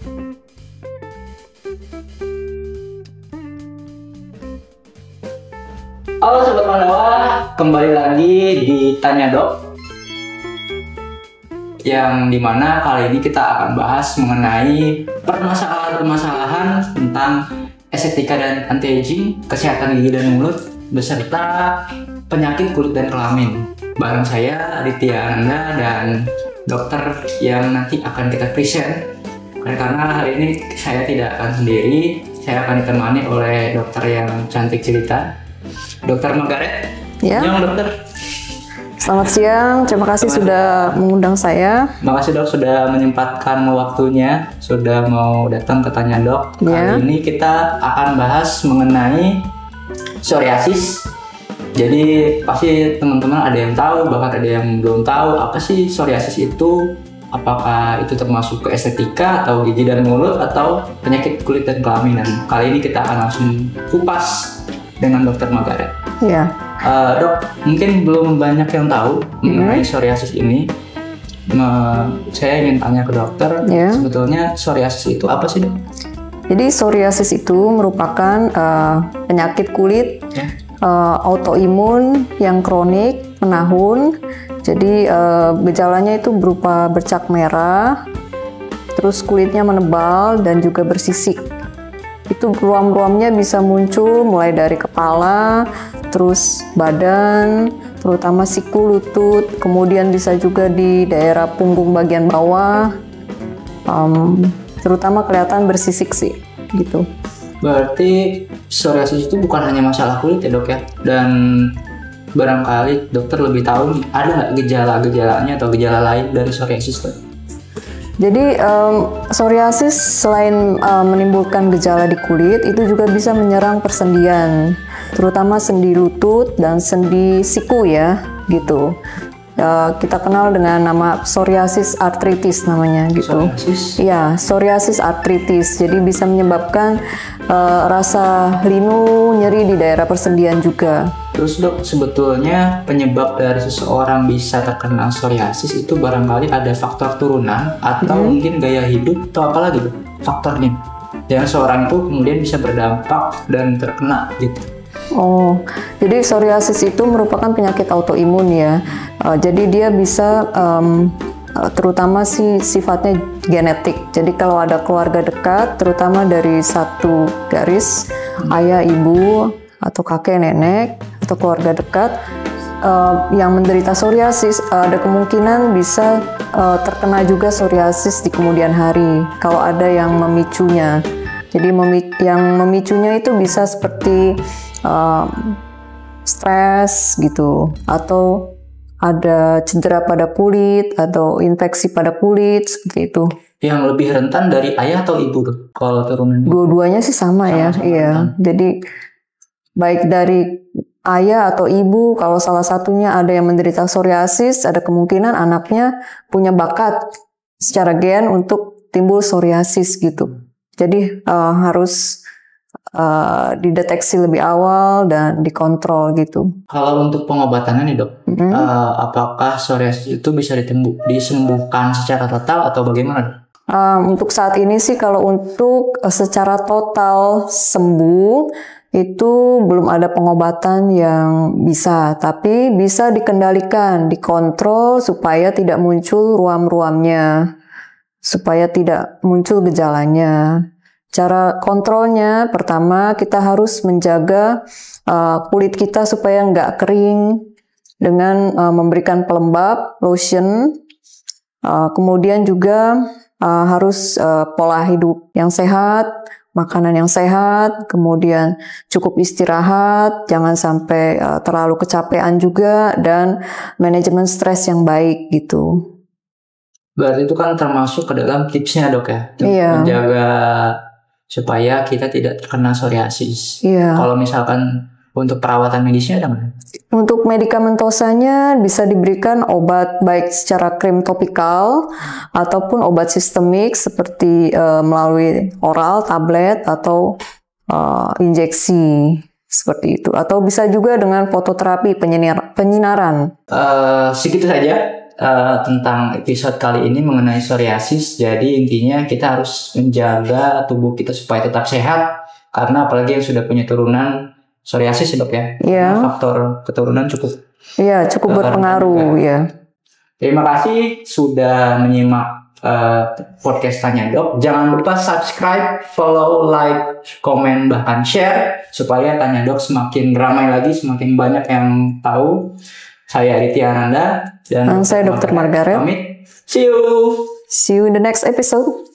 Halo Sobat Mandawa, kembali lagi di Tanya Dok, yang dimana kali ini kita akan bahas mengenai permasalahan-permasalahan tentang estetika dan anti-aging, kesehatan gigi dan mulut, beserta penyakit kulit dan kelamin. Bareng saya Aditya Ananda dan dokter yang nanti akan kita present. Karena hari ini saya tidak akan sendiri, saya akan ditemani oleh dokter yang cantik cerita, Dokter Margaret. Ya. Yang dokter. Selamat siang, terima kasih sudah mengundang saya. Makasih dok sudah menyempatkan waktunya, sudah mau datang ke Tanya Dok. Ya. Kali ini kita akan bahas mengenai psoriasis. Jadi pasti teman-teman ada yang tahu, bahkan ada yang belum tahu apa sih psoriasis itu. Apakah itu termasuk ke estetika atau gigi dan mulut atau penyakit kulit dan kelamin. Kali ini kita akan langsung kupas dengan Dokter Margaret. Ya. Dok, mungkin belum banyak yang tahu mengenai psoriasis ini. Saya ingin tanya ke dokter, sebetulnya psoriasis itu apa sih, Dok? Jadi psoriasis itu merupakan penyakit kulit autoimun yang kronik, menahun. Jadi gejalanya itu berupa bercak merah, terus kulitnya menebal dan juga bersisik. Itu ruam-ruamnya bisa muncul mulai dari kepala, terus badan, terutama siku, lutut, kemudian bisa juga di daerah punggung bagian bawah, terutama kelihatan bersisik sih, gitu. Berarti psoriasis itu bukan hanya masalah kulit ya dok ya? Dan barangkali dokter lebih tahu nih, ada nggak gejala-gejalanya atau gejala lain dari psoriasis dok? Jadi psoriasis selain menimbulkan gejala di kulit, itu juga bisa menyerang persendian, terutama sendi lutut dan sendi siku ya, gitu. Kita kenal dengan nama psoriasis arthritis namanya gitu. Iya, psoriasis arthritis. Jadi bisa menyebabkan rasa linu, nyeri di daerah persendian juga. Terus dok, sebetulnya penyebab dari seseorang bisa terkena psoriasis itu barangkali ada faktor turunan atau mungkin gaya hidup atau apa lagi dok faktornya yang seorang itu kemudian bisa berdampak dan terkena gitu. Oh, jadi psoriasis itu merupakan penyakit autoimun ya. Jadi dia bisa terutama sifatnya genetik. Jadi kalau ada keluarga dekat, terutama dari satu garis ayah, ibu, atau kakek, nenek, atau keluarga dekat yang menderita psoriasis, ada kemungkinan bisa terkena juga psoriasis di kemudian hari kalau ada yang memicunya. Jadi yang memicunya itu bisa seperti stres gitu, atau ada cedera pada kulit atau infeksi pada kulit seperti itu. Yang lebih rentan dari ayah atau ibu tuh kalau turunan? Dua-duanya sih sama ya. Iya. Jadi baik dari ayah atau ibu, kalau salah satunya ada yang menderita psoriasis, ada kemungkinan anaknya punya bakat secara gen untuk timbul psoriasis gitu. Jadi harus dideteksi lebih awal dan dikontrol gitu. Kalau untuk pengobatannya nih dok, apakah psoriasis itu bisa disembuhkan secara total atau bagaimana? Untuk saat ini sih kalau untuk secara total sembuh itu belum ada pengobatan yang bisa, tapi bisa dikendalikan, dikontrol supaya tidak muncul ruam-ruamnya, supaya tidak muncul gejalanya. Cara kontrolnya, pertama kita harus menjaga kulit kita supaya nggak kering dengan memberikan pelembab, lotion. Kemudian juga harus pola hidup yang sehat, makanan yang sehat, kemudian cukup istirahat, jangan sampai terlalu kecapean juga, dan manajemen stres yang baik gitu. Berarti itu kan termasuk ke dalam tipsnya dok ya, menjaga supaya kita tidak terkena psoriasis. Kalau misalkan untuk perawatan medisnya ada nggak? Untuk medikamentosanya bisa diberikan obat baik secara krim topikal ataupun obat sistemik seperti melalui oral, tablet, atau injeksi seperti itu. Atau bisa juga dengan fototerapi penyinaran. Segitu saja tentang episode kali ini mengenai psoriasis. Jadi intinya kita harus menjaga tubuh kita supaya tetap sehat, karena apalagi yang sudah punya turunan psoriasis ya dok ya. Iya. Faktor keturunan cukup berpengaruh ya. Terima kasih sudah menyimak podcast Tanya Dok. Jangan lupa subscribe, follow, like, komen, bahkan share supaya Tanya Dok semakin ramai lagi, semakin banyak yang tahu. Saya Aditya Ananda dan saya Dr. Margaret. Pamit. See you. See you in the next episode.